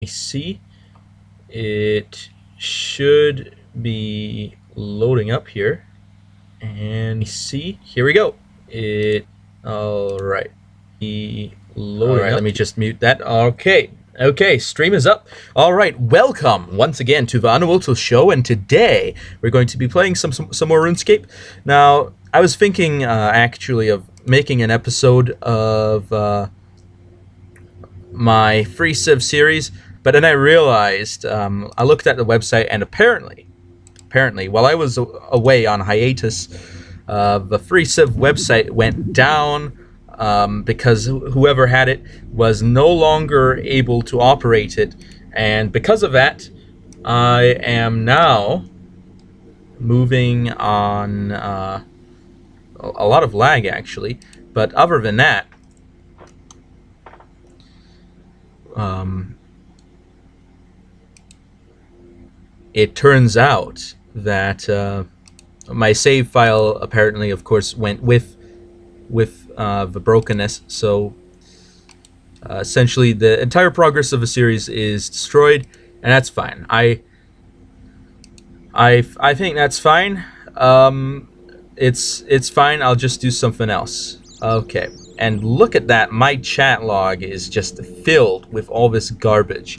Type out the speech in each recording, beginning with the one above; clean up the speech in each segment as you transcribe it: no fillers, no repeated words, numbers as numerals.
see it should be loading up here, and see, here we go. All right, let me just mute that. Okay, stream is up. All right, welcome once again to the Anavultus show, and today we're going to be playing some more RuneScape. Now, I was thinking actually of making an episode of my free Civ series, but then I realized, I looked at the website, and apparently, while I was away on hiatus, the free Civ website went down because whoever had it was no longer able to operate it, and because of that, I am now moving on a lot of lag, actually, but other than that, it turns out that my save file apparently, of course, went with the brokenness. So essentially, the entire progress of the series is destroyed, and that's fine. I think that's fine. It's fine. I'll just do something else. Okay. And look at that. My chat log is just filled with all this garbage.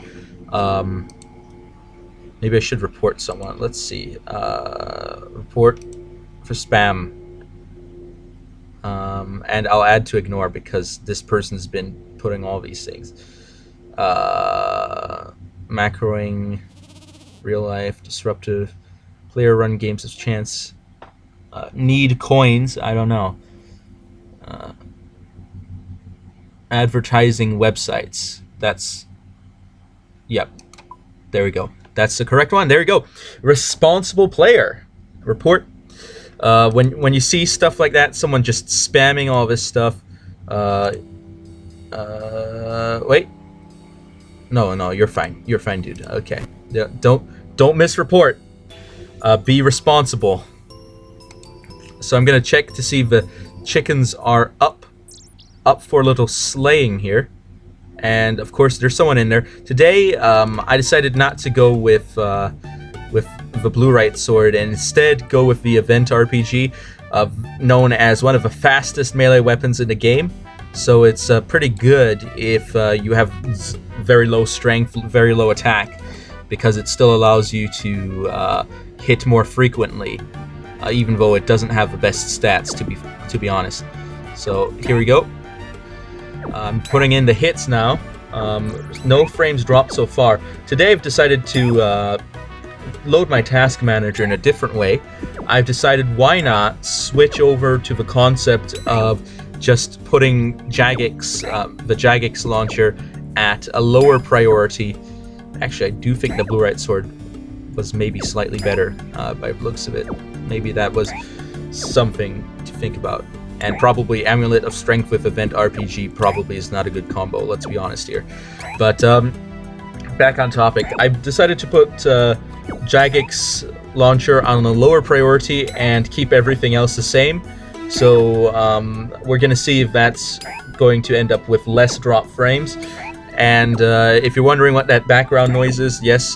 Maybe I should report someone. Let's see. Report for spam. And I'll add to ignore because this person's been putting all these things. Macroing, real life, disruptive, player run games of chance, need coins, I don't know. Advertising websites. Yep. There we go. That's the correct one. There we go. Responsible player. Report. When you see stuff like that, someone just spamming all this stuff. Wait. No, you're fine. You're fine, dude. Okay. Don't misreport. Be responsible. So I'm gonna check to see if the chickens are up for a little slaying here. And of course, there's someone in there today. I decided not to go with the blue right sword and instead go with the event RPG, known as one of the fastest melee weapons in the game. So it's pretty good if you have very low strength, very low attack, because it still allows you to hit more frequently, even though it doesn't have the best stats, to be honest. So here we go. I'm putting in the hits now. No frames dropped so far. Today I've decided to load my task manager in a different way. I've decided why not switch over to the concept of just putting Jagex, the Jagex launcher, at a lower priority. Actually, I do think the blue right sword was maybe slightly better by the looks of it. Maybe that was something to think about. And probably Amulet of Strength with Event RPG probably is not a good combo, let's be honest here. But back on topic, I've decided to put Jagex launcher on a lower priority and keep everything else the same. So we're going to see if that's going to end up with less drop frames. And if you're wondering what that background noise is, yes,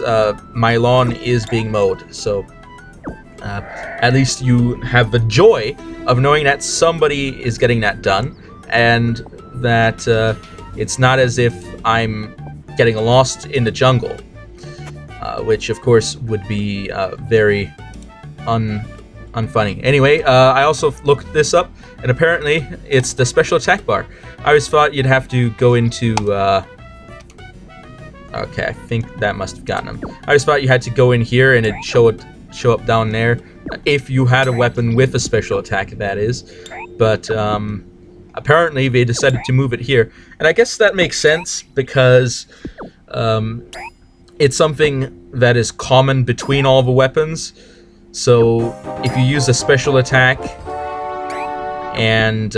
my lawn is being mowed. So at least you have the joy of knowing that somebody is getting that done, and that it's not as if I'm getting lost in the jungle, which of course would be very unfunny. Anyway, I also looked this up, and apparently it's the special attack bar. I always thought you'd have to go into okay, I think that must have gotten him. I always thought you had to go in here and it'd show up down there, if you had a weapon with a special attack, that is. But apparently they decided to move it here, and I guess that makes sense because it's something that is common between all the weapons. So if you use a special attack and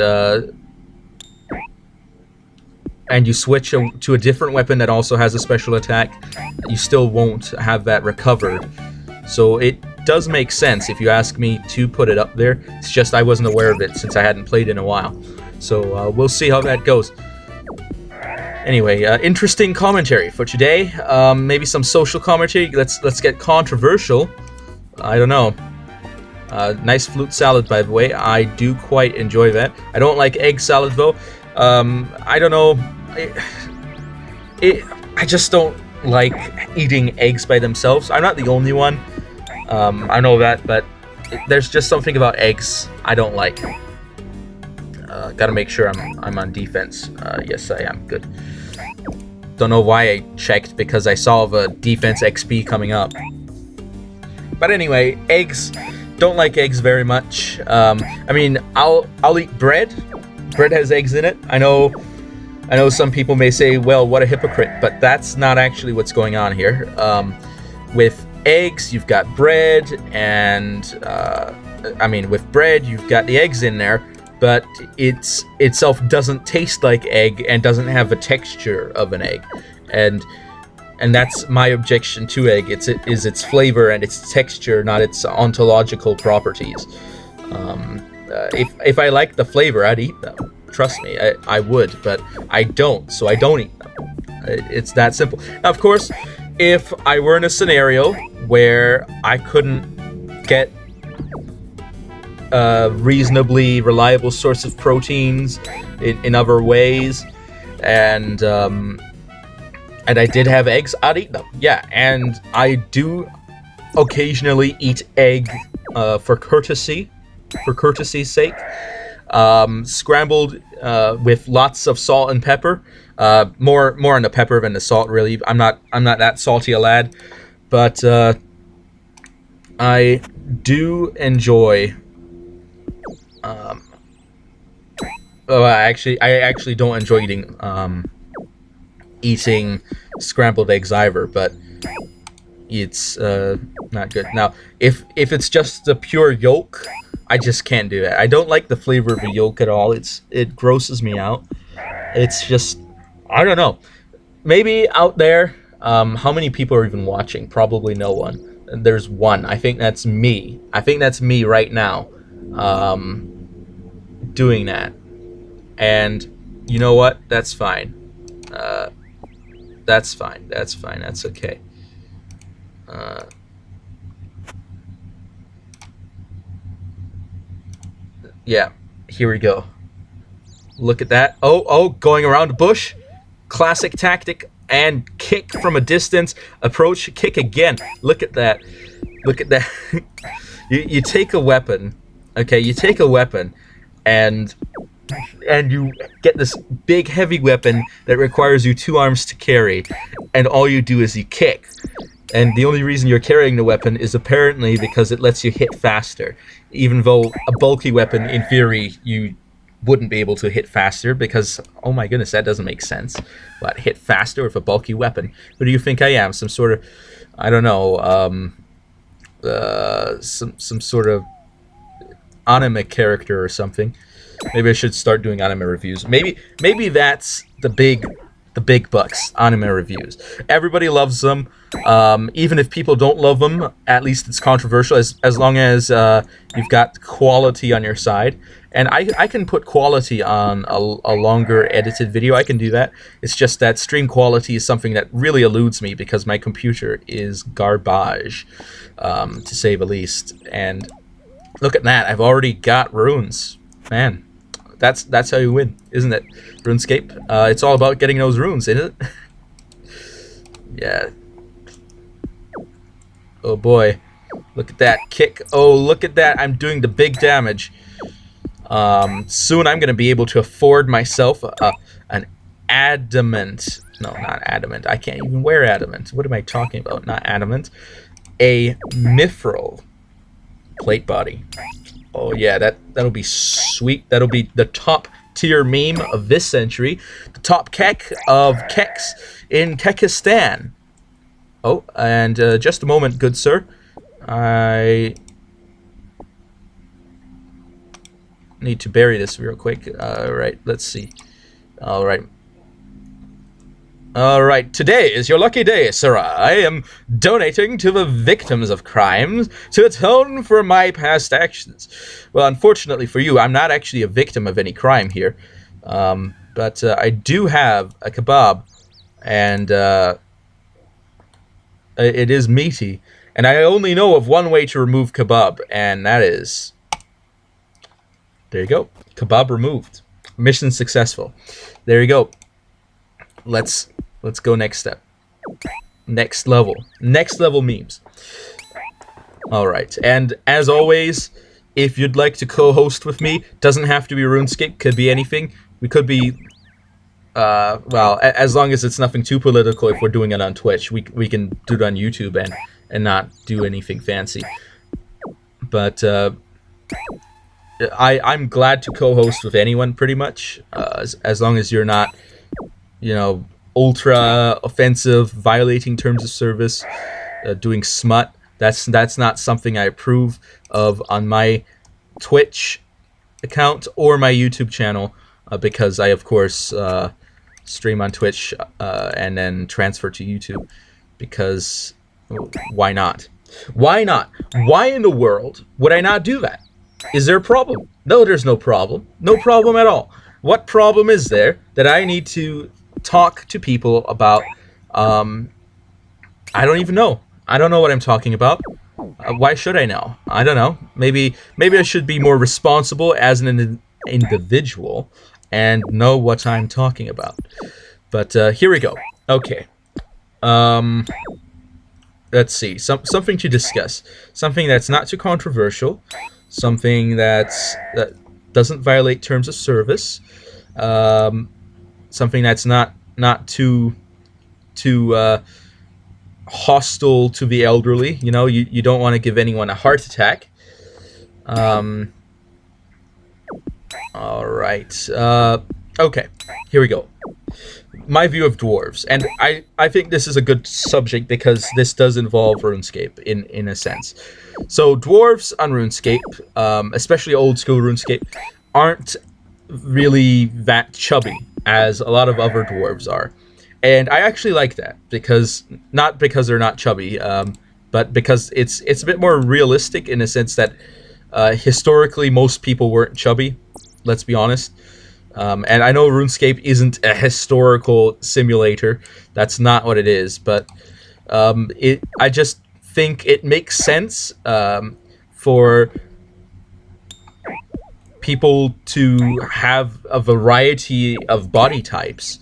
you switch to a different weapon that also has a special attack, you still won't have that recovered. So it does make sense if you ask me to put it up there. It's just I wasn't aware of it since I hadn't played in a while. So we'll see how that goes. Anyway, interesting commentary for today. Maybe some social commentary. Let's get controversial. I don't know. Nice flute salad, by the way. I do quite enjoy that. I don't like egg salad though. I don't know. I just don't like eating eggs by themselves. I'm not the only one. I know that, but there's just something about eggs I don't like. Gotta make sure I'm on defense. Yes, I am. Good. Don't know why I checked, because I saw the defense XP coming up. But anyway, eggs. Don't like eggs very much. I mean, I'll eat bread. Bread has eggs in it. I know some people may say, well, what a hypocrite, but that's not actually what's going on here. With eggs, you've got bread, and I mean, with bread, you've got the eggs in there, but it itself doesn't taste like egg and doesn't have the texture of an egg, and that's my objection to egg. It's its flavor and its texture, not its ontological properties. If I like the flavor, I'd eat them. Trust me, I would, but I don't, so I don't eat them. It's that simple. Now, of course, if I were in a scenario where I couldn't get a reasonably reliable source of proteins in other ways, and I did have eggs, I'd eat them. Yeah, and I do occasionally eat egg for courtesy's sake. Scrambled with lots of salt and pepper. More on the pepper than the salt, really. I'm not that salty a lad, but I do enjoy. I actually don't enjoy eating scrambled eggs either, but it's not good. Now, if it's just the pure yolk, I just can't do that. I don't like the flavor of the yolk at all. It grosses me out. It's just, I don't know. Maybe out there, how many people are even watching? Probably no one. There's one. I think that's me. I think that's me right now, doing that. And you know what? That's fine. That's fine. That's fine. That's okay. Yeah, here we go. Look at that. Oh, going around the bush. Classic tactic, and kick from a distance. Approach, kick again. Look at that. Look at that. You take a weapon. Okay, you take a weapon, and you get this big heavy weapon that requires you 2 arms to carry, and all you do is you kick. And the only reason you're carrying the weapon is apparently because it lets you hit faster, even though a bulky weapon, in theory, you wouldn't be able to hit faster, because, oh my goodness, that doesn't make sense. What, hit faster with a bulky weapon? Who do you think I am? Some sort of, I don't know, some sort of anime character or something. Maybe I should start doing anime reviews. Maybe that's the big bucks, anime reviews. Everybody loves them. Even if people don't love them, at least it's controversial, as long as you've got quality on your side. And I can put quality on a longer edited video. I can do that. It's just that stream quality is something that really eludes me, because my computer is garbage, to say the least. And look at that. I've already got runes. Man, that's how you win, isn't it? RuneScape. It's all about getting those runes, isn't it? Yeah. Oh boy. Look at that kick. Oh, look at that. I'm doing the big damage. Soon I'm going to be able to afford myself an adamant. No, not adamant. I can't even wear adamant. What am I talking about? Not adamant. A mithril plate body. Oh yeah, that'll be sweet. That'll be the top tier meme of this century. The top kek of keks in Kekistan. Oh, and just a moment, good sir. I need to bury this real quick. Alright, let's see. Alright. Alright, today is your lucky day, sir. I am donating to the victims of crimes to atone for my past actions. Well, unfortunately for you, I'm not actually a victim of any crime here. but I do have a kebab, and it is meaty. And I only know of one way to remove kebab, and that is... There you go. Kebab removed. Mission successful. There you go. Let's go next step. Next level. Next level memes. Alright, and as always, if you'd like to co-host with me, doesn't have to be RuneScape, could be anything. We could be... well, as long as it's nothing too political, if we're doing it on Twitch, we can do it on YouTube and not do anything fancy. But I'm glad to co-host with anyone, pretty much, as long as you're not, you know, ultra offensive, violating terms of service, doing smut. That's not something I approve of on my Twitch account or my YouTube channel, because I, of course, stream on Twitch and then transfer to YouTube, because why not? Why not? Why in the world would I not do that? Is there a problem? No, there's no problem. No problem at all. What problem is there that I need to talk to people about? I don't even know. I don't know what I'm talking about. Why should I know? I don't know. Maybe I should be more responsible as an individual and know what I'm talking about. But here we go. Okay. Let's see. Something to discuss. Something that's not too controversial. Something that doesn't violate terms of service. Something that's not too hostile to the elderly. You know, you don't want to give anyone a heart attack. All right. Okay. Here we go. My view of dwarves, and I think this is a good subject because this does involve RuneScape in a sense. So dwarves on RuneScape, especially old school RuneScape, aren't really that chubby as a lot of other dwarves are, and I actually like that, because not because they're not chubby, but because it's a bit more realistic in the sense that historically most people weren't chubby. Let's be honest. And I know RuneScape isn't a historical simulator. That's not what it is. But I just think it makes sense for people to have a variety of body types,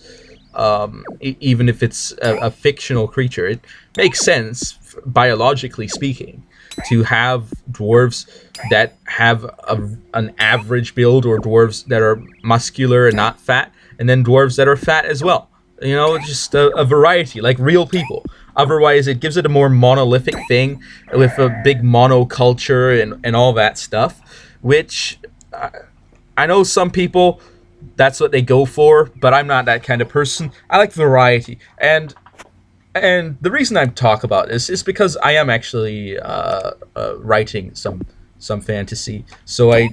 even if it's a fictional creature. It makes sense, biologically speaking, to have dwarves that have an average build, or dwarves that are muscular and not fat, and then dwarves that are fat as well. You know, just a variety, like real people. Otherwise, it gives it a more monolithic thing with a big monoculture and all that stuff, which I know some people, that's what they go for, but I'm not that kind of person. I like variety. And the reason I talk about this is because I am actually writing some fantasy. So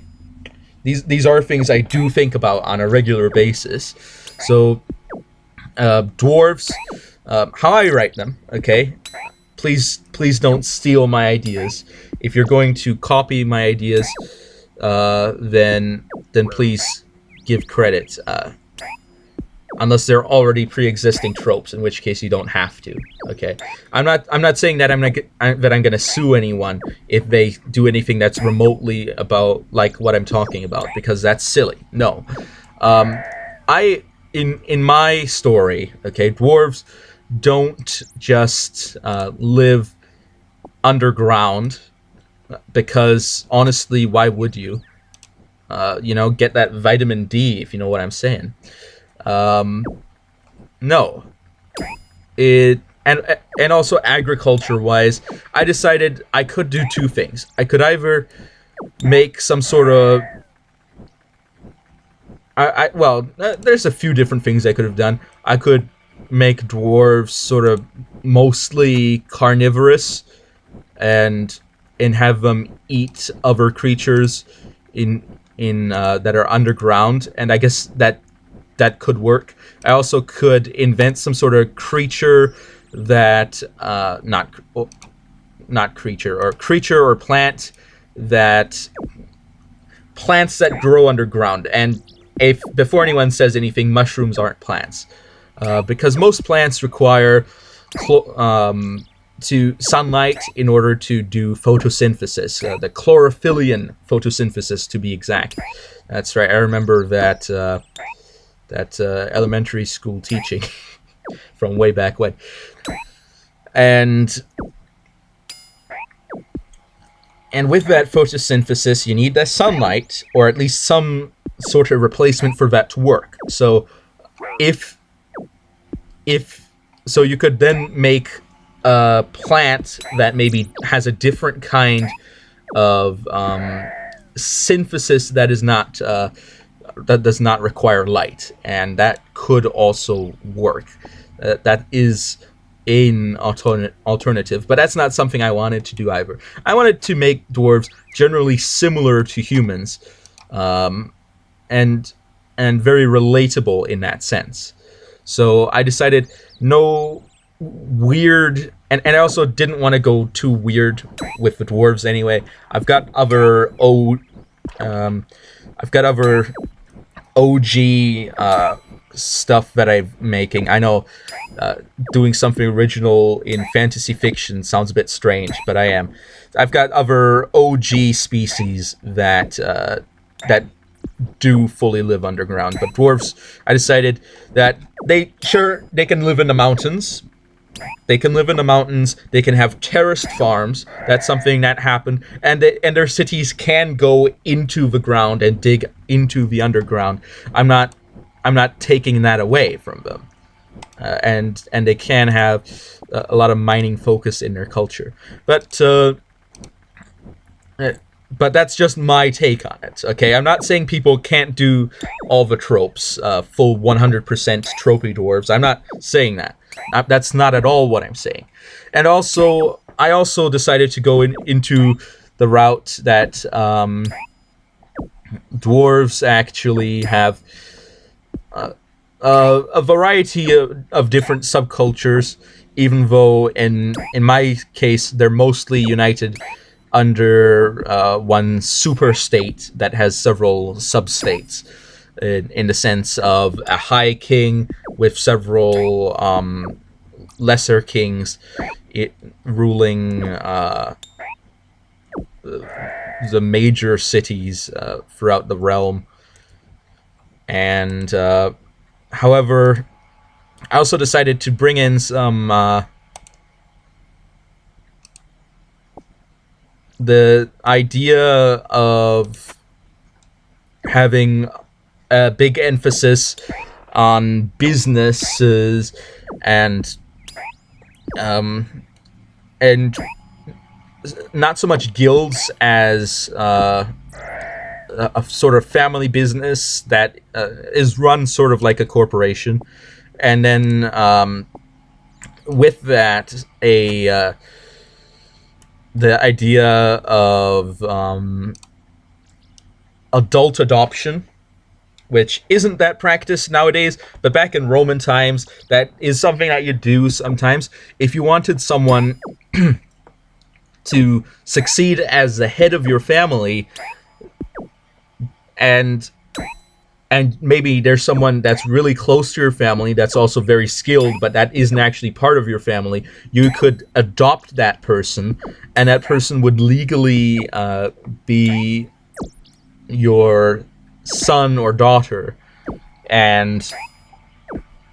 these are things I do think about on a regular basis. So dwarves, how I write them, okay? Please don't steal my ideas. If you're going to copy my ideas, then please give credit. Unless they're already pre-existing tropes, in which case you don't have to. Okay, I'm not saying that I'm gonna sue anyone if they do anything that's remotely about like what I'm talking about, because that's silly. No, in my story, okay, dwarves don't just live underground, because honestly, why would you? You know, get that vitamin D, if you know what I'm saying. No. And also agriculture wise, I decided I could do two things. I could either make some sort of well, there's a few different things I could have done. I could make dwarves sort of mostly carnivorous and have them eat other creatures in that are underground, and I guess that could work. I also could invent some sort of creature that creature or plants that grow underground, and if before anyone says anything, mushrooms aren't plants, because most plants require to sunlight in order to do photosynthesis, the chlorophyllian photosynthesis to be exact. That's right. I remember that elementary school teaching from way back when. And with that photosynthesis, you need that sunlight, or at least some sort of replacement for that to work. So so you could then make a plant that maybe has a different kind of synthesis that is not that does not require light, and that could also work. That is an alternative, but that's not something I wanted to do either. I wanted to make dwarves generally similar to humans, and very relatable in that sense. So I decided no weird, and I also didn't want to go too weird with the dwarves anyway. I've got other OG stuff that I'm making. I know doing something original in fantasy fiction sounds a bit strange, but I am. I've got other OG species that do fully live underground, but dwarves, I decided that they can live in the mountains. They can live in the mountains. They can have terraced farms. That's something that happened, and their cities can go into the ground and dig into the underground. I'm not taking that away from them, and they can have a lot of mining focus in their culture, but that's just my take on it. Okay, I'm not saying people can't do all the tropes, full 100% tropey dwarves. I'm not saying that. That's not at all what I'm saying. And also, I also decided to go into the route that dwarves actually have a variety of different subcultures, even though in my case they're mostly united under one super state that has several sub-states, in the sense of a high king with several lesser kings ruling the major cities throughout the realm. And however, I also decided to bring in some the idea of having a big emphasis on businesses and not so much guilds as a sort of family business that is run sort of like a corporation, and then with that the idea of adult adoption, which isn't that practiced nowadays, but back in Roman times, that is something that you do sometimes. If you wanted someone to succeed as the head of your family, and maybe there's someone that's really close to your family that's also very skilled, but that isn't actually part of your family, you could adopt that person, and that person would legally be your son or daughter, and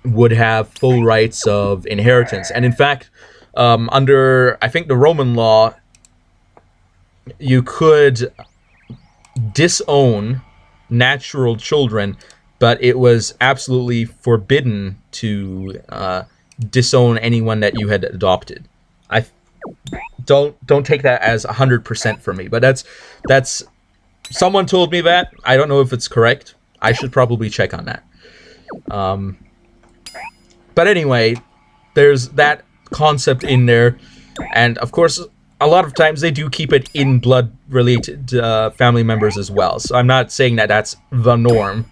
would have full rights of inheritance. And in fact, under, I think, the Roman law, you could disown natural children, but it was absolutely forbidden to disown anyone that you had adopted. I don't take that as 100% for me, but that's someone told me that. I don't know if it's correct. I should probably check on that. But anyway, there's that concept in there, and of course, a lot of times they do keep it in blood-related family members as well. So I'm not saying that that's the norm.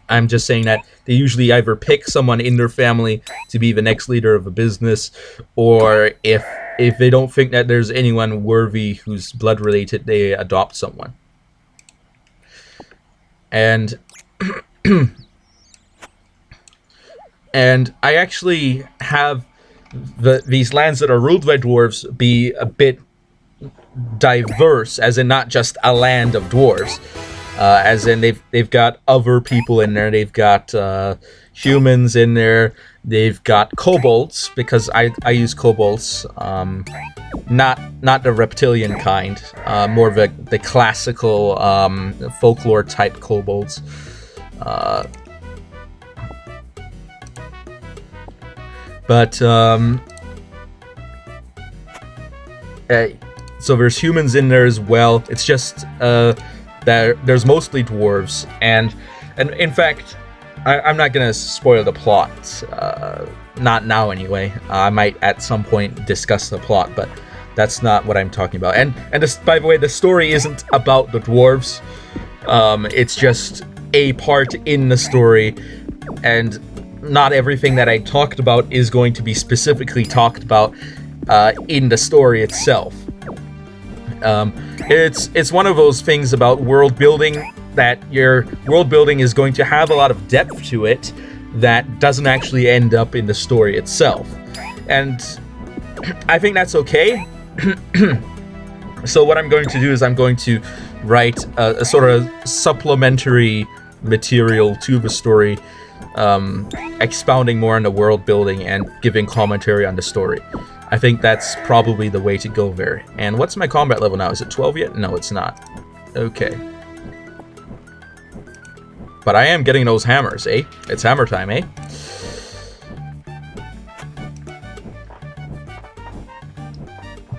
I'm just saying that they usually either pick someone in their family to be the next leader of a business, or if they don't think that there's anyone worthy who's blood-related, they adopt someone. And And I actually have these lands that are ruled by dwarves be a bit diverse, as in not just a land of dwarves, as in they've got other people in there. They've got humans in there. They've got kobolds, because I use kobolds, not the reptilian kind, more of the classical folklore type kobolds. But so there's humans in there as well. It's just there's mostly dwarves, and in fact, I'm not gonna spoil the plot. Not now, anyway. I might at some point discuss the plot, but that's not what I'm talking about. And this, by the way, the story isn't about the dwarves. It's just a part in the story, and not everything that I talked about is going to be specifically talked about in the story itself. It's one of those things about world building, that your world building is going to have a lot of depth to it that doesn't actually end up in the story itself. And I think that's okay. So what I'm going to do is I'm going to write a sort of supplementary material to the story, expounding more on the world building and giving commentary on the story. I think that's probably the way to go there. And what's my combat level now? Is it 12 yet? No, it's not. Okay. But I am getting those hammers, eh? It's hammer time, eh?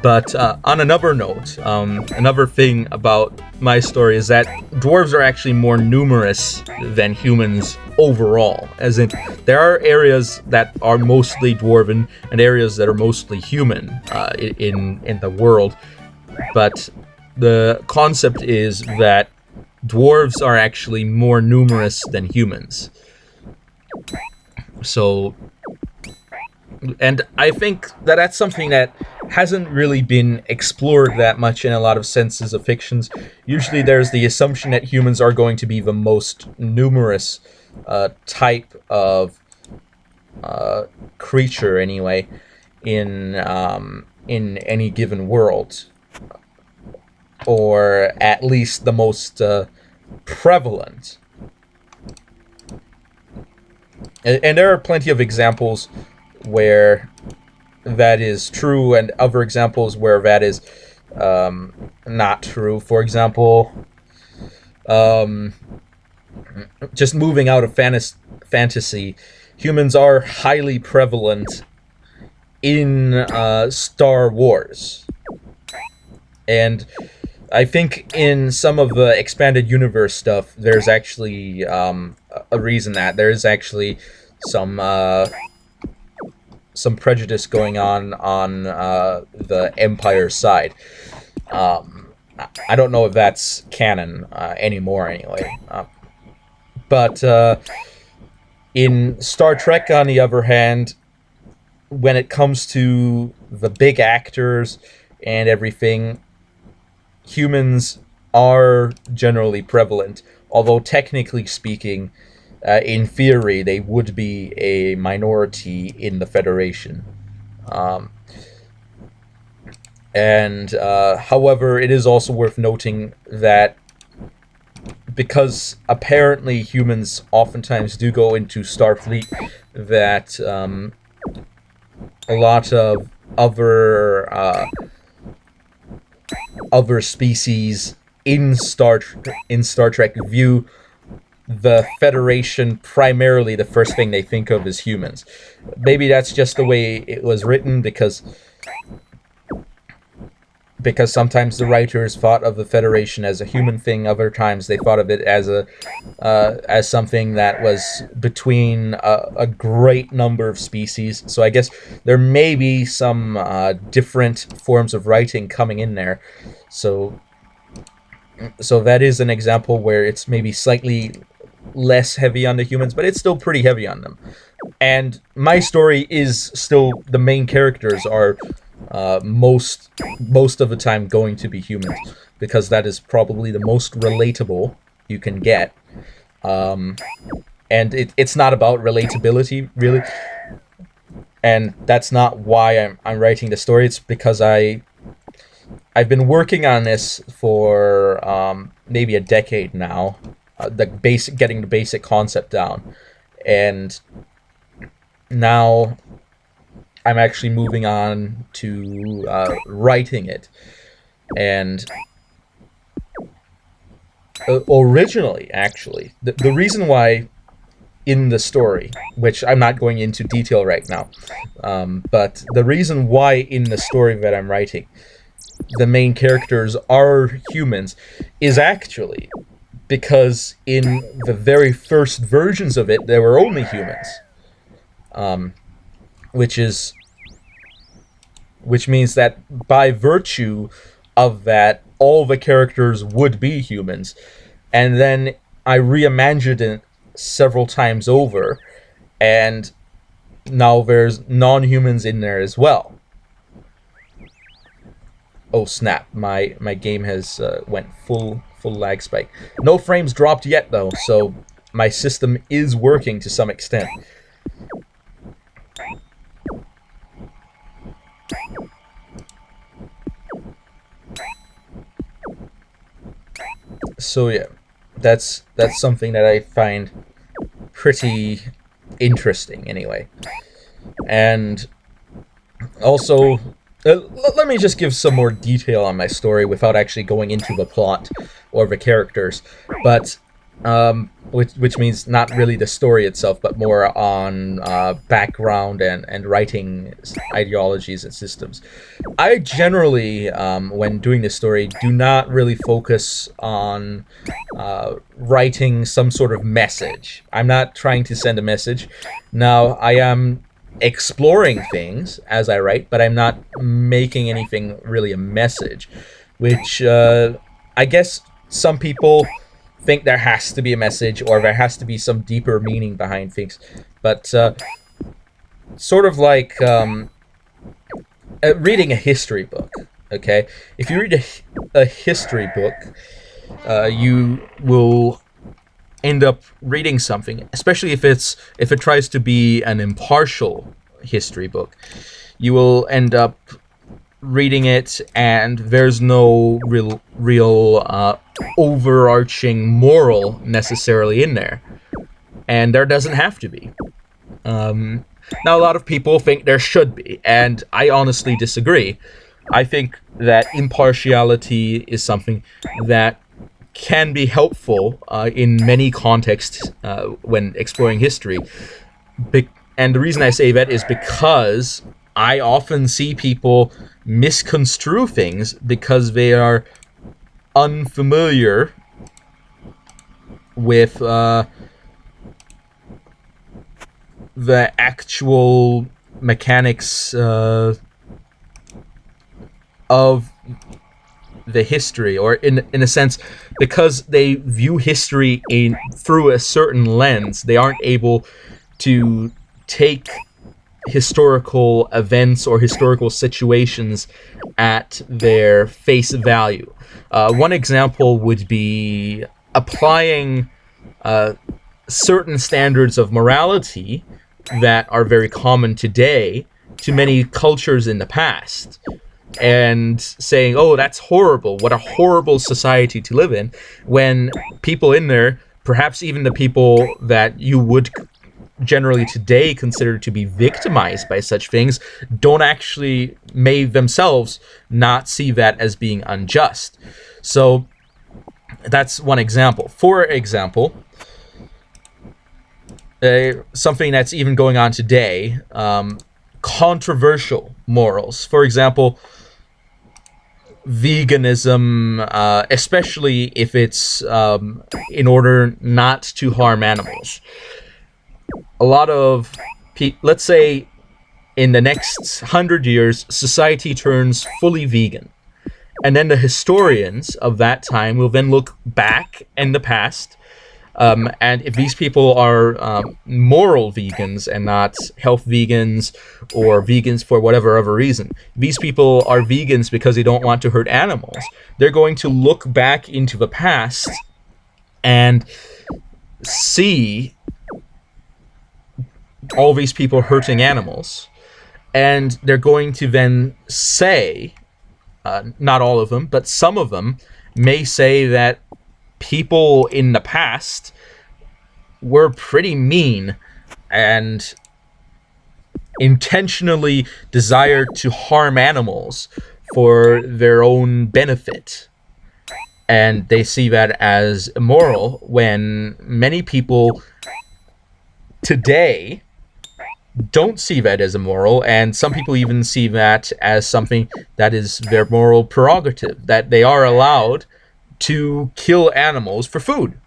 But on another note, another thing about my story is that dwarves are actually more numerous than humans overall. As in, there are areas that are mostly dwarven and areas that are mostly human in the world. But the concept is that dwarves are actually more numerous than humans. So, and I think that that's something that hasn't really been explored that much in a lot of senses of fictions. Usually there's the assumption that humans are going to be the most numerous type of creature, anyway, in any given world, or at least the most prevalent. And there are plenty of examples where that is true, and other examples where that is not true. For example, just moving out of fantasy, humans are highly prevalent in Star Wars. And I think in some of the expanded universe stuff, there's actually a reason that there's actually some prejudice going on the Empire side. I don't know if that's canon anymore, anyway. But in Star Trek, on the other hand, when it comes to the big actors and everything, humans are generally prevalent, although technically speaking, in theory, they would be a minority in the Federation. However, it is also worth noting that because apparently humans oftentimes do go into Starfleet, that a lot of other species in Star Trek view the Federation primarily, the first thing they think of is humans. Maybe that's just the way it was written, because sometimes the writers thought of the Federation as a human thing, other times they thought of it as something that was between a great number of species. So I guess there may be some different forms of writing coming in there. So that is an example where it's maybe slightly less heavy on the humans, but it's still pretty heavy on them. And my story is still, the main characters are most of the time going to be humans, because that is probably the most relatable you can get. And it's not about relatability, really. And that's not why I'm writing the story. It's because I've been working on this for maybe a decade now, getting the basic concept down, and now I'm actually moving on to writing it. And originally, actually, the reason why in the story, which I'm not going into detail right now, but the reason why in the story that I'm writing, the main characters are humans, is actually because in the very first versions of it, there were only humans, which means that by virtue of that, all the characters would be humans, and then I reimagined it several times over, and now there's non-humans in there as well. Oh snap! My game has went full lag spike. No frames dropped yet though, so my system is working to some extent. So yeah, that's something that I find pretty interesting anyway. And also, let me just give some more detail on my story without actually going into the plot or the characters, but which means not really the story itself, but more on background and writing ideologies and systems. I generally, when doing this story, do not really focus on writing some sort of message. I'm not trying to send a message. Now, I am exploring things as I write, but I'm not making anything really a message, which I guess some people think there has to be a message or there has to be some deeper meaning behind things, but sort of like reading a history book. Okay, if you read a history book, you will end up reading something, especially if it tries to be an impartial history book. You will end up reading it, and there's no real overarching moral necessarily in there, and there doesn't have to be. Now, a lot of people think there should be, and I honestly disagree. I think that impartiality is something that can be helpful in many contexts when exploring history. And the reason I say that is because I often see people misconstrue things because they are unfamiliar with the actual mechanics of the history, or in a sense, because they view history through a certain lens, they aren't able to take historical events or historical situations at their face value. One example would be applying certain standards of morality that are very common today to many cultures in the past, and saying, oh, that's horrible, what a horrible society to live in, when people in there, perhaps even the people that you would generally today consider to be victimized by such things, may themselves not see that as being unjust. So that's one example. For example, something that's even going on today, controversial morals. For example, veganism, especially if it's in order not to harm animals. A lot of let's say in the next 100 years, society turns fully vegan. And then the historians of that time will then look back in the past, and if these people are moral vegans and not health vegans or vegans for whatever other reason, these people are vegans because they don't want to hurt animals. They're going to look back into the past and see all these people hurting animals, and they're going to then say, not all of them, but some of them may say that people in the past were pretty mean and intentionally desired to harm animals for their own benefit. And they see that as immoral, when many people today don't see that as immoral, and some people even see that as something that is their moral prerogative, that they are allowed to kill animals for food,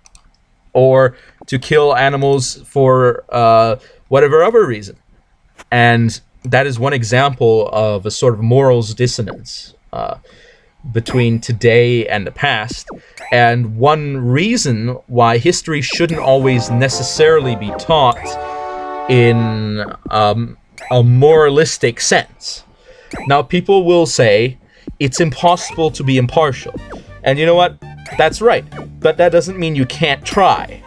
or to kill animals for whatever other reason. And that is one example of a sort of morals dissonance between today and the past, and one reason why history shouldn't always necessarily be taught in a moralistic sense. Now, people will say it's impossible to be impartial, and you know what? That's right, but that doesn't mean you can't try.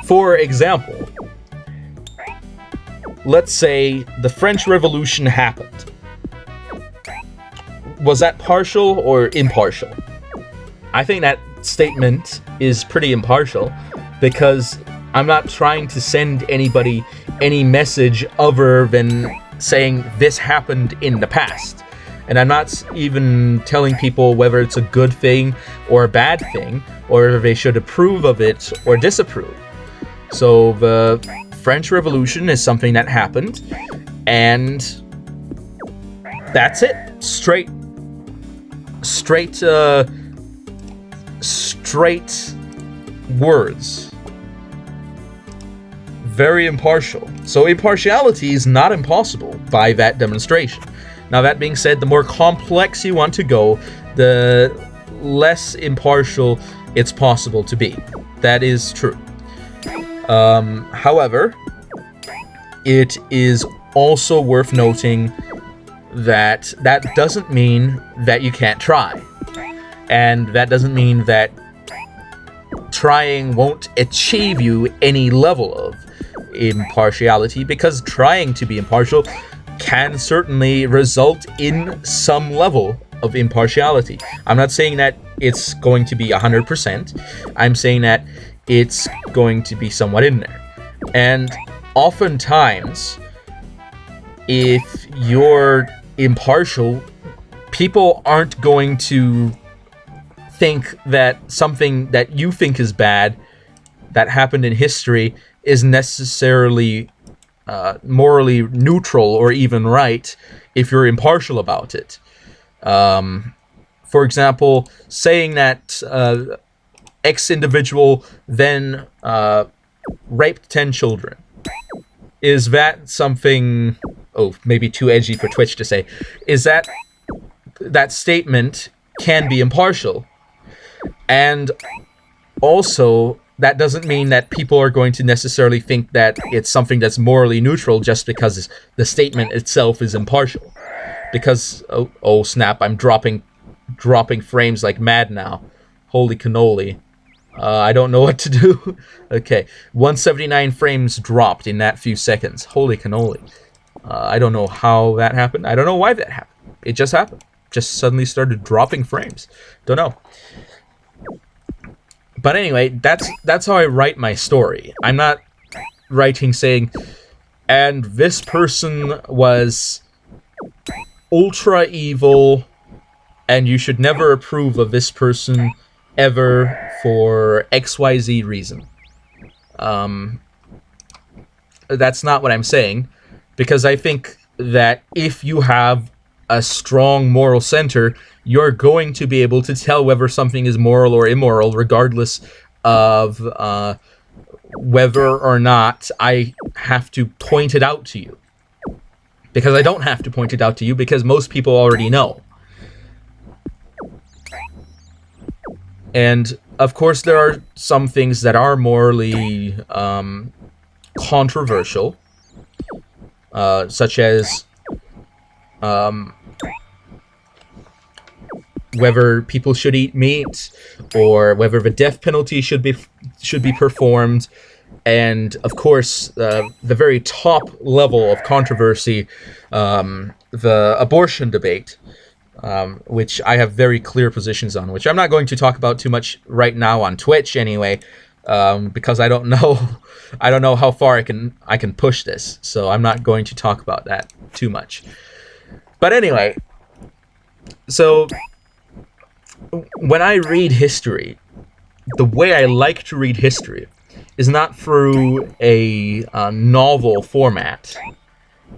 For example, let's say the French Revolution happened. Was that partial or impartial? I think that statement is pretty impartial, because I'm not trying to send anybody any message other than saying this happened in the past. And I'm not even telling people whether it's a good thing or a bad thing, or whether they should approve of it or disapprove. So the French Revolution is something that happened, and that's it. Straight words. Very impartial. So impartiality is not impossible by that demonstration. Now, that being said, the more complex you want to go, the less impartial it's possible to be. That is true. However, it is also worth noting that that doesn't mean that you can't try. And that doesn't mean that trying won't achieve you any level of impartiality, because trying to be impartial can certainly result in some level of impartiality. I'm not saying that it's going to be 100%. I'm saying that it's going to be somewhat in there. And oftentimes, if you're impartial, people aren't going to think that something that you think is bad that happened in history is necessarily morally neutral or even right if you're impartial about it. For example, saying that X individual then raped 10 children. Is that something... Oh, maybe too edgy for Twitch to say. Is that statement can be impartial. And also, that doesn't mean that people are going to necessarily think that it's something that's morally neutral just because the statement itself is impartial. Because, oh snap, I'm dropping frames like mad now. Holy cannoli. I don't know what to do. Okay, 179 frames dropped in that few seconds. Holy cannoli. I don't know how that happened. I don't know why that happened. It just happened. Just suddenly started dropping frames. Don't know. But anyway, that's how I write my story. I'm not writing saying, and this person was ultra evil, and you should never approve of this person ever for XYZ reason. That's not what I'm saying, because I think that if you have a strong moral center, you're going to be able to tell whether something is moral or immoral, regardless of whether or not I have to point it out to you. Because I don't have to point it out to you, because most people already know. And, of course, there are some things that are morally controversial, such as whether people should eat meat, or whether the death penalty should be performed, and of course the very top level of controversy, the abortion debate, which I have very clear positions on, which I'm not going to talk about too much right now on Twitch anyway, because I don't know how far I can push this, so I'm not going to talk about that too much. But anyway, so when I read history, the way I like to read history is not through a novel format.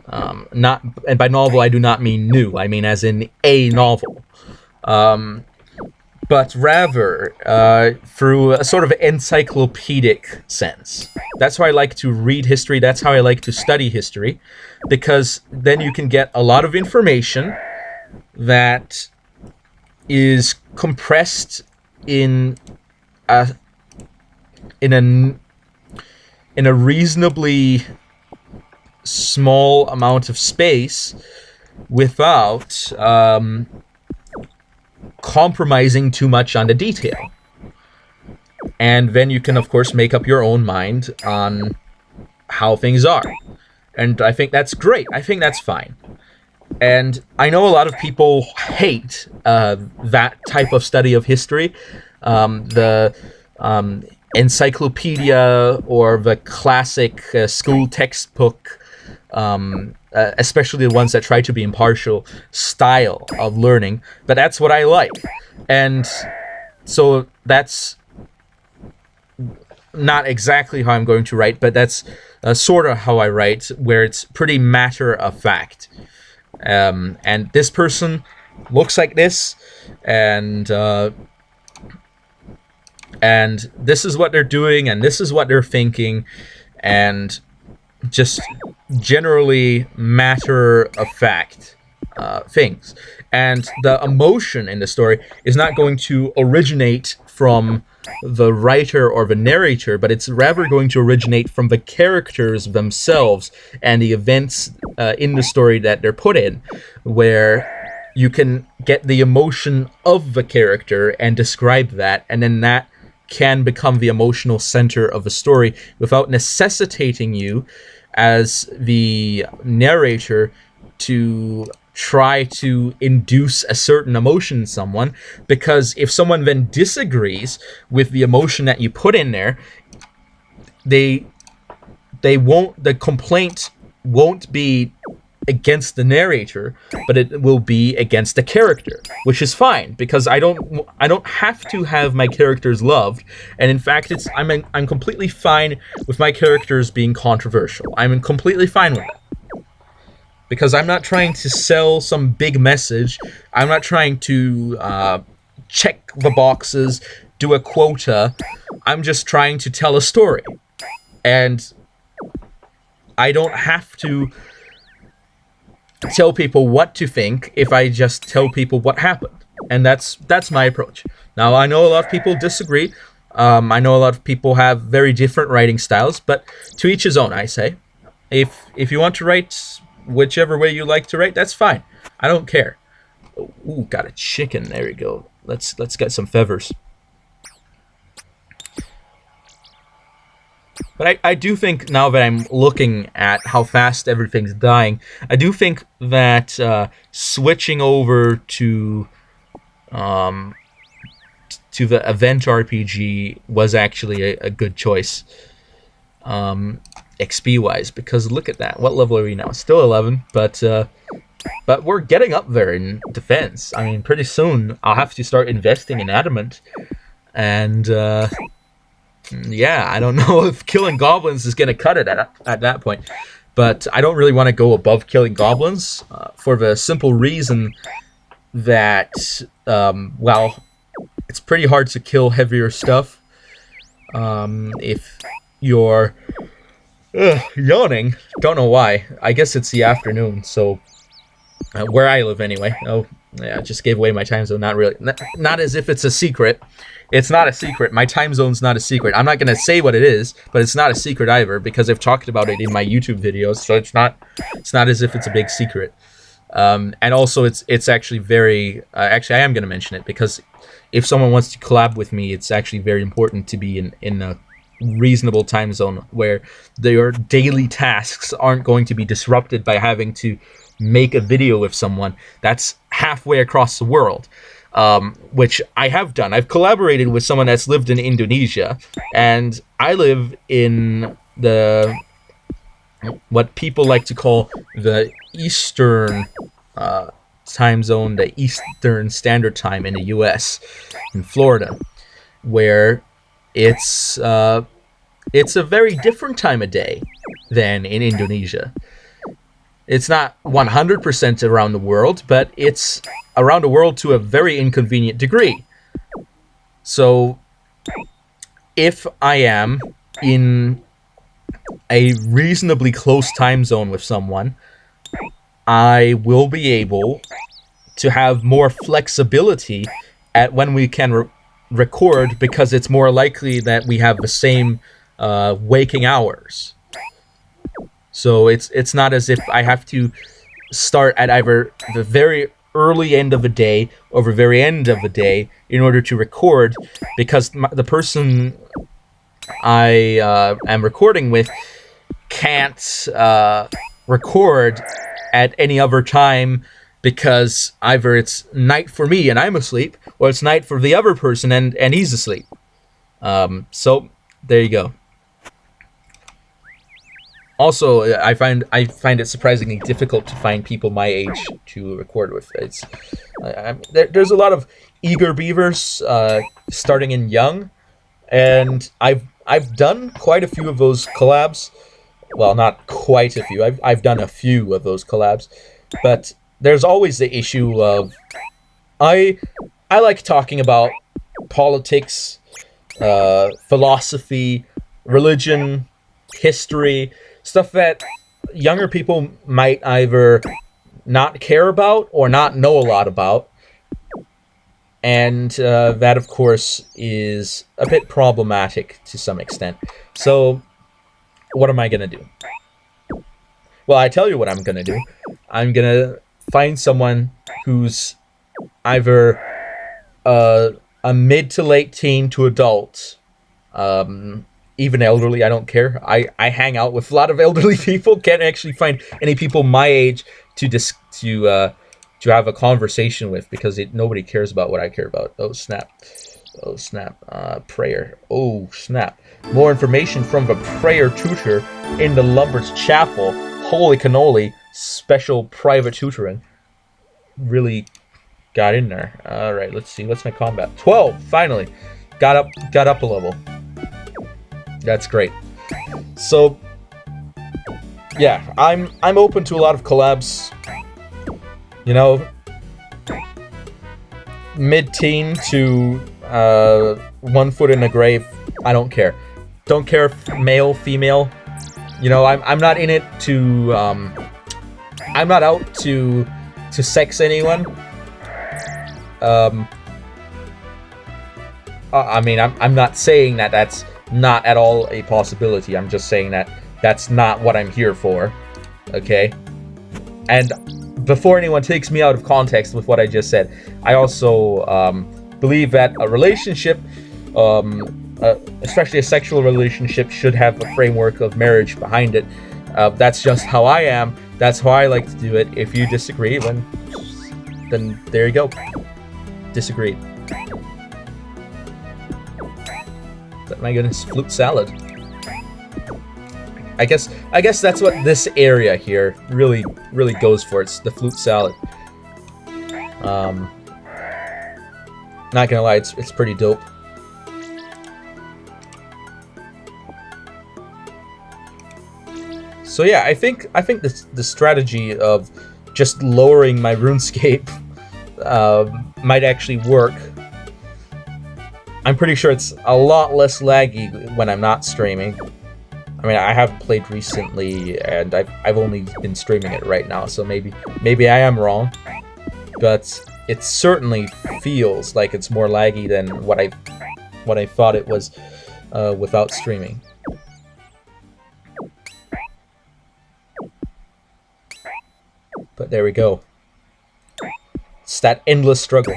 And by novel I do not mean new. I mean as in a novel. But rather through a sort of encyclopedic sense. That's how I like to read history. That's how I like to study history, because then you can get a lot of information that is compressed in a reasonably small amount of space without compromising too much on the detail. And then you can, of course, make up your own mind on how things are. And I think that's great. I think that's fine. And I know a lot of people hate that type of study of history, the encyclopedia or the classic school textbook, especially the ones that try to be impartial style of learning. But that's what I like. And so that's not exactly how I'm going to write, but that's sort of how I write, where it's pretty matter of fact. And this person looks like this, and this is what they're doing, and this is what they're thinking, and just generally matter of fact things. And the emotion in the story is not going to originate from the writer or the narrator, but it's rather going to originate from the characters themselves and the events in the story that they're put in, where you can get the emotion of the character and describe that, and then that can become the emotional center of the story without necessitating you as the narrator to try to induce a certain emotion in someone, because if someone then disagrees with the emotion that you put in there, the complaint won't be against the narrator, but it will be against the character, which is fine, because I don't have to have my characters loved, and in fact I'm completely fine with my characters being controversial. I'm completely fine with that. Because I'm not trying to sell some big message. I'm not trying to check the boxes, do a quota. I'm just trying to tell a story. And I don't have to tell people what to think if I just tell people what happened. And that's my approach. Now, I know a lot of people disagree. I know a lot of people have very different writing styles, but to each his own, I say. If you want to write whichever way you like to write, that's fine. I don't care. Ooh, got a chicken. There we go. Let's get some feathers. But I do think, now that I'm looking at how fast everything's dying, I do think that switching over to the event RPG was actually a good choice. XP wise, because look at that. What level are we now? Still 11, but we're getting up there in defense. I mean, pretty soon I'll have to start investing in adamant, and yeah, I don't know if killing goblins is gonna cut it at that point, but I don't really want to go above killing goblins for the simple reason that well, it's pretty hard to kill heavier stuff if you're yawning. Don't know why. I guess it's the afternoon, so where I live anyway. Oh, yeah, I just gave away my time zone. Not really. Not as if it's a secret. It's not a secret. My time zone's not a secret. I'm not going to say what it is, but it's not a secret either, because I've talked about it in my YouTube videos, so it's not as if it's a big secret. And also, it's actually very actually, I am going to mention it because if someone wants to collab with me, it's actually very important to be in a reasonable time zone where their daily tasks aren't going to be disrupted by having to make a video with someone that's halfway across the world, which I have done. I've collaborated with someone that's lived in Indonesia, and I live in the what people like to call the Eastern time zone, the Eastern Standard Time in the U.S. in Florida, where it's a very different time of day than in Indonesia. It's not 100% around the world, but it's around the world to a very inconvenient degree. So if I am in a reasonably close time zone with someone, I will be able to have more flexibility at when we can record, because it's more likely that we have the same waking hours. So it's not as if I have to start at either the very early end of the day or the very end of the day in order to record, because the person I am recording with can't record at any other time, because either it's night for me and I'm asleep, or it's night for the other person and he's asleep. So there you go. Also, I find it surprisingly difficult to find people my age to record with. There's a lot of eager beavers starting in young, and I've done quite a few of those collabs. Well, not quite a few. I've done a few of those collabs, but there's always the issue of I like talking about politics, philosophy, religion, history, stuff that younger people might either not care about or not know a lot about. And that, of course, is a bit problematic to some extent. So what am I going to do? Well, I tell you what I'm going to do. I'm going to find someone who's either a mid to late teen to adult, even elderly, I don't care. I hang out with a lot of elderly people. Can't actually find any people my age to have a conversation with, because nobody cares about what I care about. Oh snap! Oh snap! Prayer. Oh snap! More information from the prayer tutor in the Lumberts Chapel. Holy cannoli! Special private tutoring. Really got in there. All right, let's see. What's my combat? 12. Finally, got up a level. That's great. So, yeah, I'm open to a lot of collabs. You know, mid-teen to 1 foot in a grave. I don't care. Don't care if male, female. You know, I'm not in it to I'm not out to sex anyone. I mean, I'm not saying that that's not at all a possibility. I'm just saying that that's not what I'm here for. Okay? And before anyone takes me out of context with what I just said, I also believe that a relationship, especially a sexual relationship, should have a framework of marriage behind it. That's just how I am. That's how I like to do it. If you disagree, then there you go. Disagreed. My goodness, flute salad. I guess that's what this area here really goes for. It's the flute salad. Not gonna lie, it's pretty dope. So yeah, I think the strategy of just lowering my RuneScape might actually work. I'm pretty sure it's a lot less laggy when I'm not streaming. I mean, I haven't played recently, and I've only been streaming it right now, so maybe I am wrong. But it certainly feels like it's more laggy than what I thought it was without streaming. But there we go. It's that endless struggle.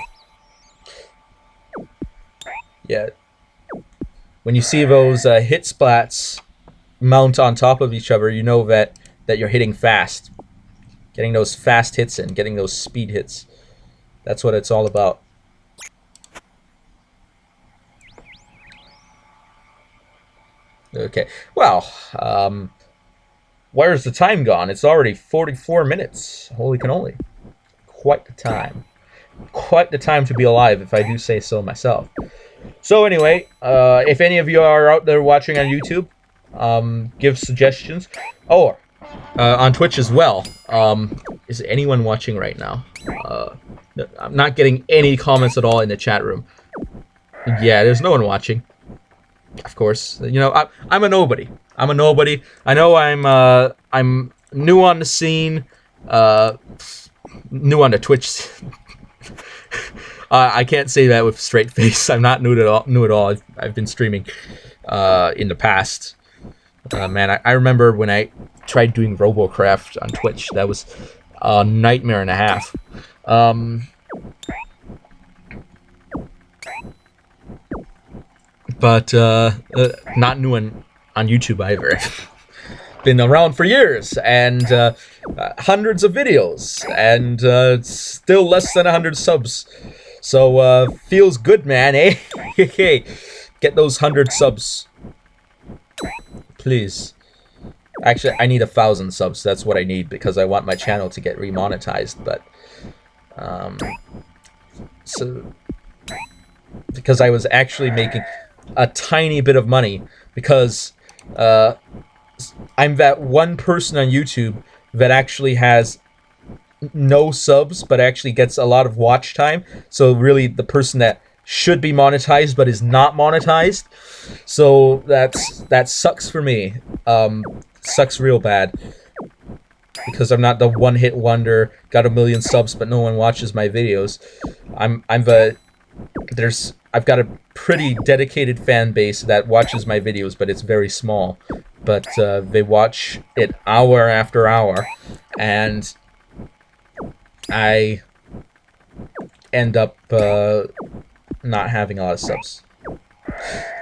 Yeah. When you see those hit splats mount on top of each other, you know that you're hitting fast. Getting those fast hits in, getting those speed hits. That's what it's all about. Okay. Well, where's the time gone? It's already 44 minutes. Holy cannoli. Quite the time. Quite the time to be alive, if I do say so myself. So anyway, if any of you are out there watching on YouTube, give suggestions. Or on Twitch as well. Is anyone watching right now? I'm not getting any comments at all in the chat room. Yeah, there's no one watching. Of course, you know, I'm a nobody. I'm a nobody. I know I'm new on the scene, new on the Twitch. I can't say that with a straight face. I'm not new at all. I've been streaming in the past. Man, I remember when I tried doing RoboCraft on Twitch. That was a nightmare and a half. But not new on YouTube either. Been around for years and hundreds of videos and still less than 100 subs. So feels good, man, eh? Hey, get those 100 subs, please. Actually, I need 1,000 subs. That's what I need because I want my channel to get remonetized. But so because I was actually making a tiny bit of money because I'm that one person on YouTube that actually has no subs but actually gets a lot of watch time. So really the person that should be monetized but is not monetized. So that sucks for me. Sucks real bad because I'm not the one-hit wonder, got 1 million subs but no one watches my videos. I've got a pretty dedicated fan base that watches my videos, but it's very small. But they watch it hour after hour, and I end up not having a lot of subs.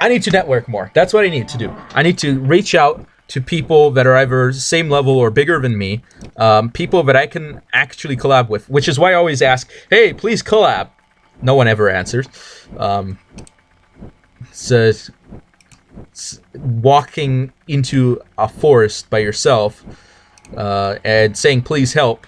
I need to network more. That's what I need to do. I need to reach out to people that are either same level or bigger than me, people that I can actually collab with, which is why I always ask, hey, please collab. No one ever answers. So walking into a forest by yourself and saying, please help,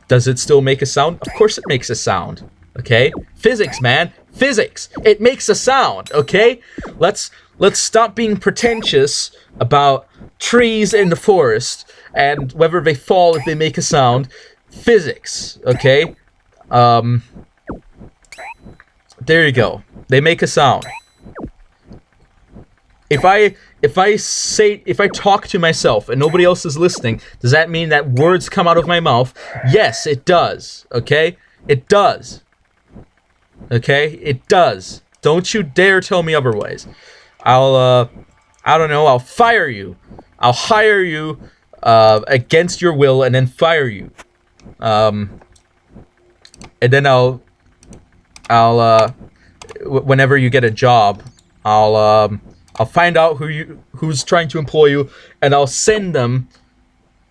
does it still make a sound? Of course it makes a sound, okay? Physics, man. Physics. It makes a sound, okay? Let's stop being pretentious about trees in the forest and whether they fall if they make a sound. Physics, okay? There you go. They make a sound. If I talk to myself and nobody else is listening, does that mean that words come out of my mouth? Yes, it does. Okay? It does. Okay? It does. Don't you dare tell me otherwise. I don't know, I'll fire you. I'll hire you against your will and then fire you. And then I'll whenever you get a job, I'll find out who's trying to employ you, and I'll send them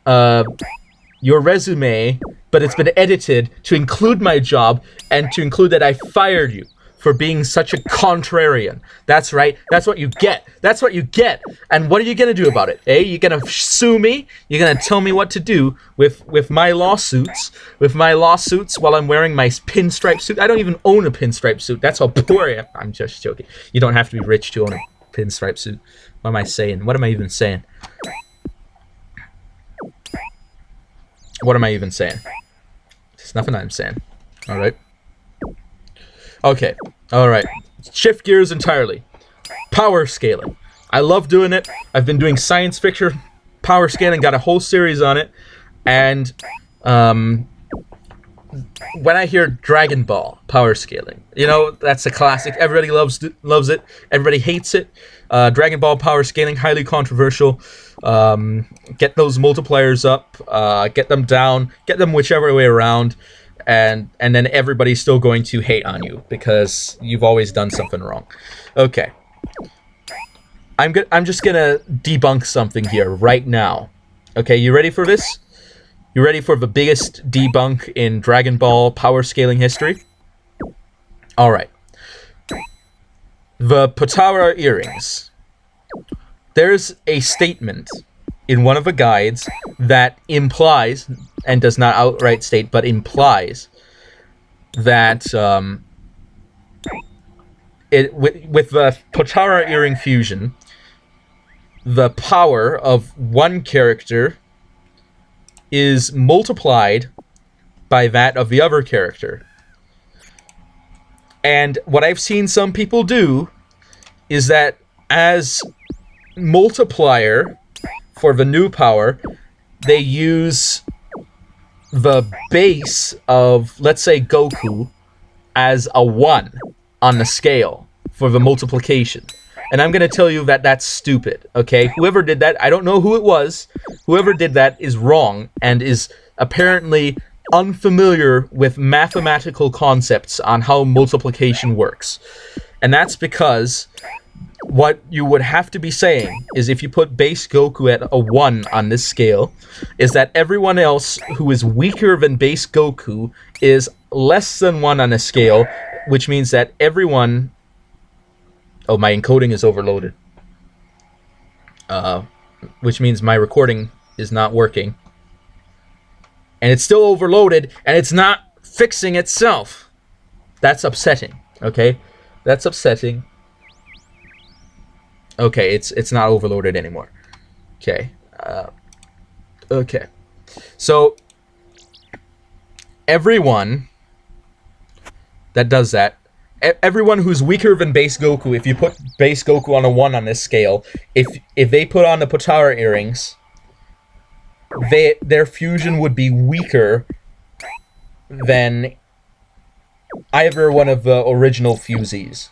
your resume, but it's been edited to include my job and to include that I fired you for being such a contrarian. That's right. That's what you get. That's what you get. And what are you gonna do about it? Eh? You're gonna sue me? You're gonna tell me what to do with my lawsuits? With my lawsuits while I'm wearing my pinstripe suit? I don't even own a pinstripe suit. That's how poor I am. I'm just joking. You don't have to be rich to own a pinstripe suit. What am I saying? What am I even saying? What am I even saying? There's nothing I'm saying. All right. Okay. All right. Shift gears entirely. Power scaling. I love doing it. I've been doing science fiction power scaling, got a whole series on it, and when I hear Dragon Ball power scaling, you know, that's a classic. Everybody loves it. Everybody hates it. Dragon Ball power scaling, highly controversial. Get those multipliers up, get them down, get them whichever way around. and then everybody's still going to hate on you because you've always done something wrong. Okay. I'm just gonna debunk something here right now. Okay, you ready for this? You ready for the biggest debunk in Dragon Ball power scaling history? Alright. The Potara earrings. There's a statement in one of the guides that implies, and does not outright state, but implies that with the Potara earring fusion, the power of one character is multiplied by that of the other character. And what I've seen some people do is that as multiplier for the new power, they use the base of, let's say, Goku as a 1 on the scale for the multiplication. And I'm going to tell you that that's stupid, okay? Whoever did that, I don't know who it was. Whoever did that is wrong and is apparently unfamiliar with mathematical concepts on how multiplication works. And that's because what you would have to be saying is, if you put base Goku at a 1 on this scale, is that everyone else who is weaker than base Goku is less than 1 on a scale, which means that everyone... Oh, my encoding is overloaded. Which means my recording is not working. And it's still overloaded, and it's not fixing itself. That's upsetting, okay? That's upsetting. Okay, it's not overloaded anymore. Okay. Okay. So, everyone that does that, everyone who's weaker than base Goku, if you put base Goku on a 1 on this scale, if they put on the Potara earrings, their fusion would be weaker than either one of the original fusees.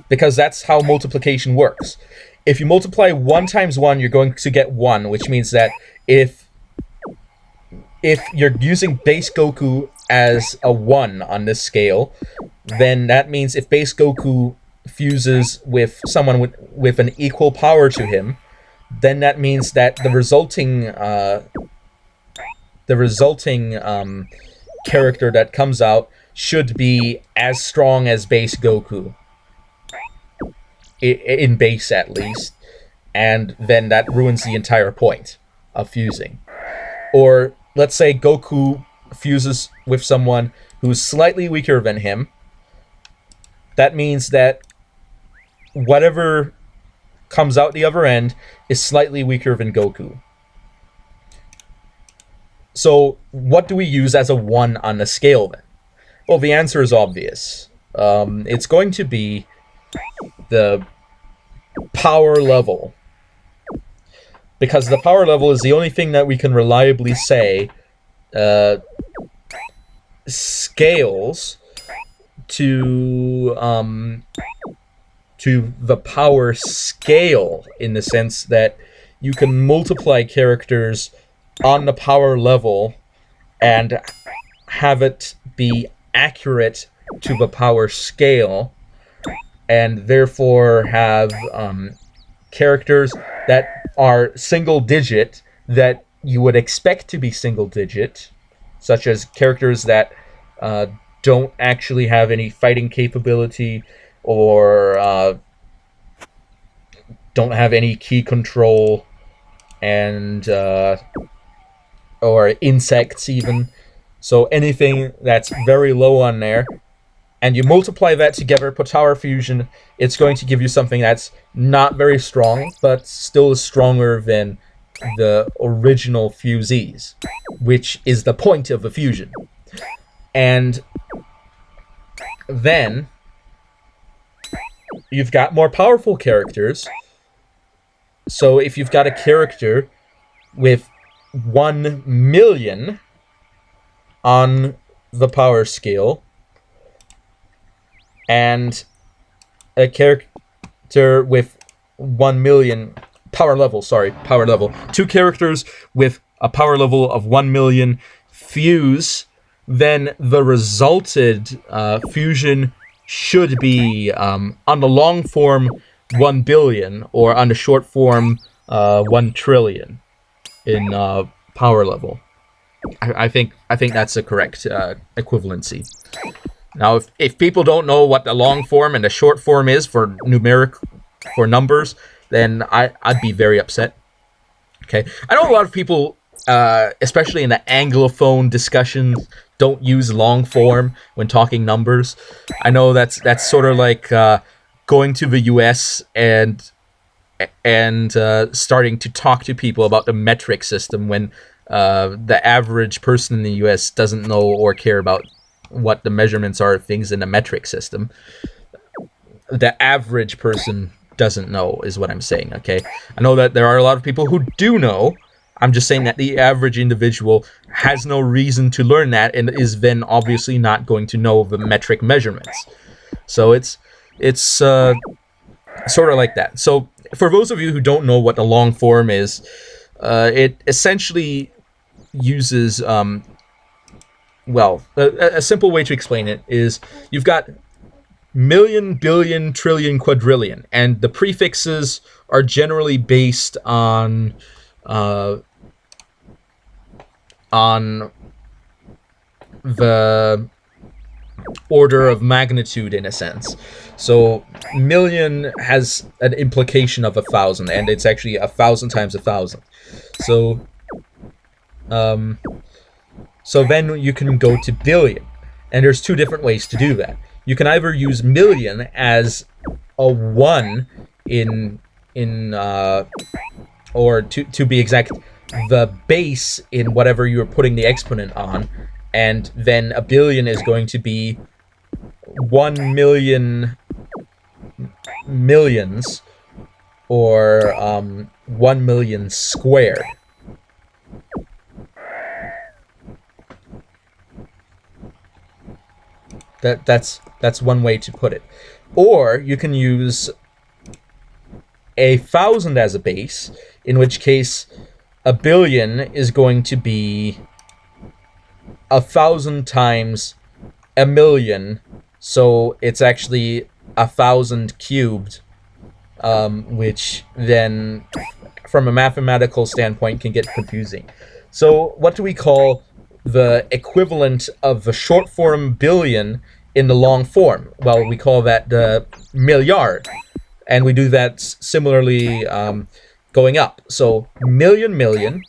Because that's how multiplication works. If you multiply 1 times 1, you're going to get 1, which means that if you're using base Goku as a 1 on this scale, then that means if base Goku fuses with someone with an equal power to him, then that means that the resulting character that comes out should be as strong as base Goku. In base, at least. And then that ruins the entire point of fusing. Or, let's say Goku fuses with someone who's slightly weaker than him. That means that whatever comes out the other end is slightly weaker than Goku. So, what do we use as a 1 on the scale, then? Well, the answer is obvious. It's going to be the power level. Because the power level is the only thing that we can reliably say scales to the power scale, in the sense that you can multiply characters on the power level and have it be accurate to the power scale, and therefore have characters that are single digit that you would expect to be single digit, such as characters that don't actually have any fighting capability, or don't have any key control, and or insects even. So anything that's very low on there, and you multiply that together, Potara fusion, it's going to give you something that's not very strong, but still is stronger than the original fusees, which is the point of the fusion. And then you've got more powerful characters. So if you've got a character with 1 million on the power scale, and a character with 1 million power level, 2 characters with a power level of 1 million fuse then the resulted fusion should be, on the long form, 1 billion, or on the short form, 1 trillion in power level. I think that's the correct equivalency. Now, if people don't know what the long form and the short form is for numbers, then I'd be very upset. Okay, I know a lot of people, especially in the Anglophone discussions, don't use long form when talking numbers. I know that's sort of like going to the US and starting to talk to people about the metric system when the average person in the US doesn't know or care about what the measurements are of things in the metric system. The average person doesn't know, is what I'm saying, okay? I know that there are a lot of people who do know. I'm just saying that the average individual has no reason to learn that and is then obviously not going to know the metric measurements. So it's sort of like that. So for those of you who don't know what the long form is, it essentially uses, well, a simple way to explain it is you've got million, billion, trillion, quadrillion, and the prefixes are generally based on the order of magnitude, in a sense. So million has an implication of 1,000, and it's actually 1,000 times 1,000. So so then you can go to billion, and there's two different ways to do that. You can either use million as a 1 or to be exact, the base in whatever you're putting the exponent on, and then a billion is going to be 1 million millions, or 1 million squared. That's one way to put it. Or you can use 1,000 as a base, in which case a billion is going to be 1,000 times a million, so it's actually 1,000 cubed, which then, from a mathematical standpoint, can get confusing. So what do we call the equivalent of the short form billion in the long form? Well, we call that the milliard, and we do that similarly going up. So million, million,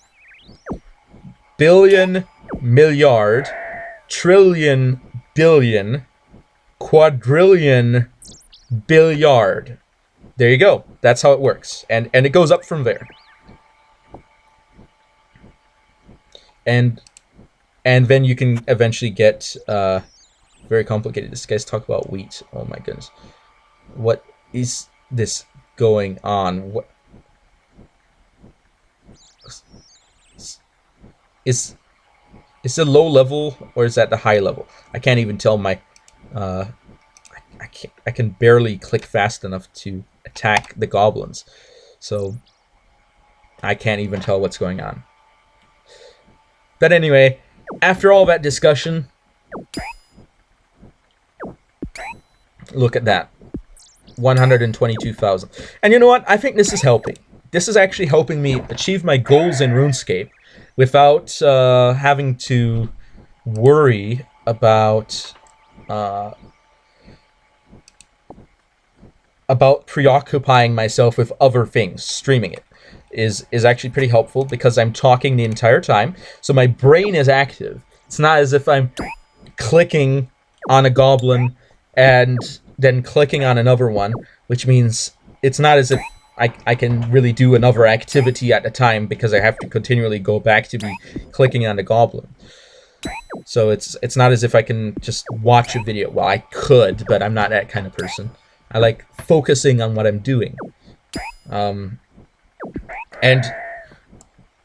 billion, milliard, trillion, billion, quadrillion, billiard. There you go. That's how it works, and it goes up from there. And then you can eventually get very complicated. This guy's talk about wheat. Oh my goodness. What is this going on? What is it low level, or is that the high level? I can't even tell. My I can barely click fast enough to attack the goblins, so I can't even tell what's going on. But anyway, after all that discussion, look at that. 122,000. And you know what? I think this is helping. This is actually helping me achieve my goals in RuneScape without having to worry about preoccupying myself with other things. Streaming it is actually pretty helpful because I'm talking the entire time, so my brain is active. It's not as if I'm clicking on a goblin and then clicking on another one, which means it's not as if I can really do another activity at a time because I have to continually go back to be clicking on the goblin. So it's not as if I can just watch a video. Well, I could, but I'm not that kind of person. I like focusing on what I'm doing. And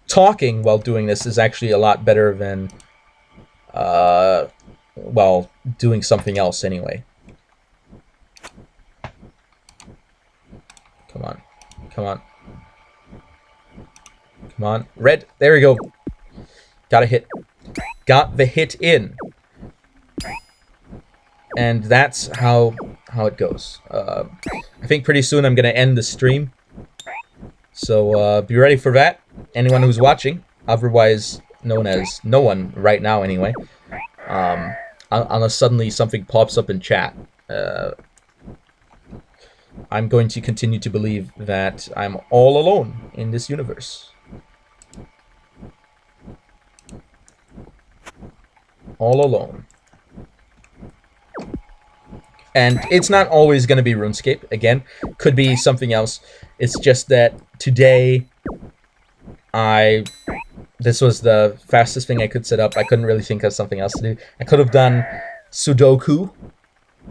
talking while doing this is actually a lot better than, well, doing something else anyway. Come on. Come on. Come on. Red. There we go. Got a hit. Got the hit in. And that's how it goes. I think pretty soon I'm gonna end the stream, so be ready for that. Anyone who's watching, otherwise known as no one right now anyway, unless suddenly something pops up in chat. I'm going to continue to believe that I'm all alone in this universe. All alone. And it's not always going to be RuneScape. Again, could be something else. It's just that today, this was the fastest thing I could set up. I couldn't really think of something else to do. I could have done Sudoku,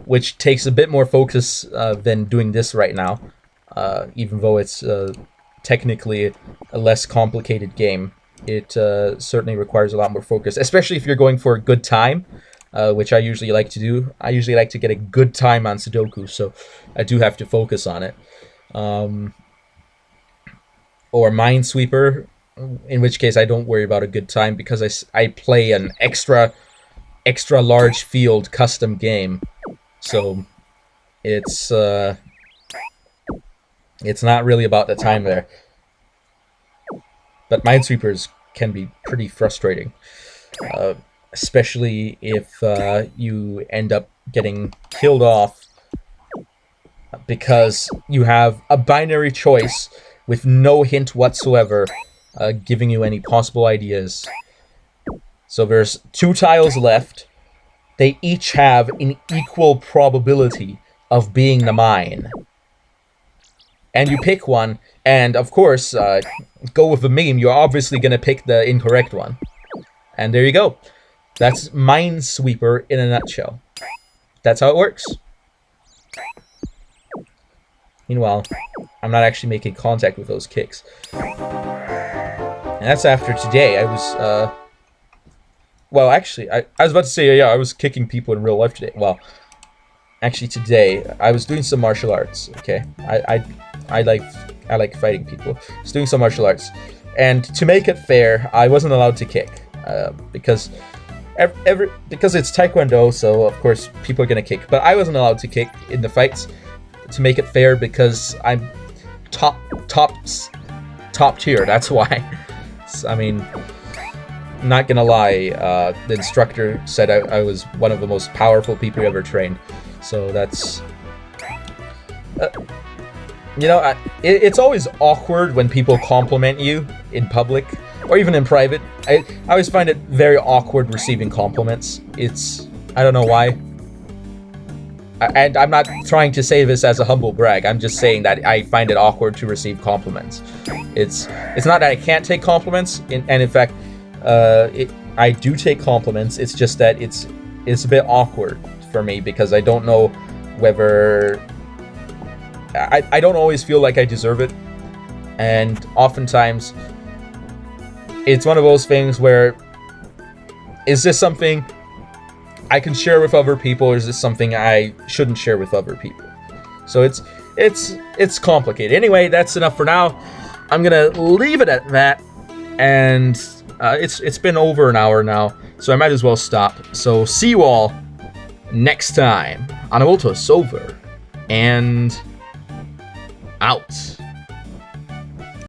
which takes a bit more focus than doing this right now, even though it's technically a less complicated game. It certainly requires a lot more focus, especially if you're going for a good time, which I usually like to do. I usually like to get a good time on Sudoku, so I do have to focus on it. Or Minesweeper, in which case I don't worry about a good time because I play an extra large field custom game. So it's not really about the time there. But Minesweepers can be pretty frustrating, especially if you end up getting killed off because you have a binary choice with no hint whatsoever giving you any possible ideas. So there's 2 tiles left. They each have an equal probability of being the mine. And you pick one, and of course, go with the meme, you're obviously going to pick the incorrect one. And there you go. That's Minesweeper in a nutshell. That's how it works. Meanwhile, I'm not actually making contact with those kicks. And that's after today. I was, well, actually, I was about to say, yeah, I was kicking people in real life today. Well, actually, today, I was doing some martial arts, okay? I like fighting people. I was doing some martial arts. And to make it fair, I wasn't allowed to kick. Because it's Taekwondo, so of course, people are going to kick. But I wasn't allowed to kick in the fights to make it fair because I'm top tier, that's why. So, I mean, not gonna lie, the instructor said I was one of the most powerful people he ever trained. So that's... you know, it's always awkward when people compliment you in public, or even in private. I always find it very awkward receiving compliments. I don't know why. And I'm not trying to say this as a humble brag. I'm just saying that I find it awkward to receive compliments. It's not that I can't take compliments, and in fact, I do take compliments. It's just that it's a bit awkward for me because I don't know whether I don't always feel like I deserve it, and oftentimes it's one of those things where, is this something I can share with other people, or is this something I shouldn't share with other people? So it's complicated. Anyway, that's enough for now. I'm gonna leave it at that, and it's been over an hour now, so I might as well stop. So see you all next time. Anavultus over and out.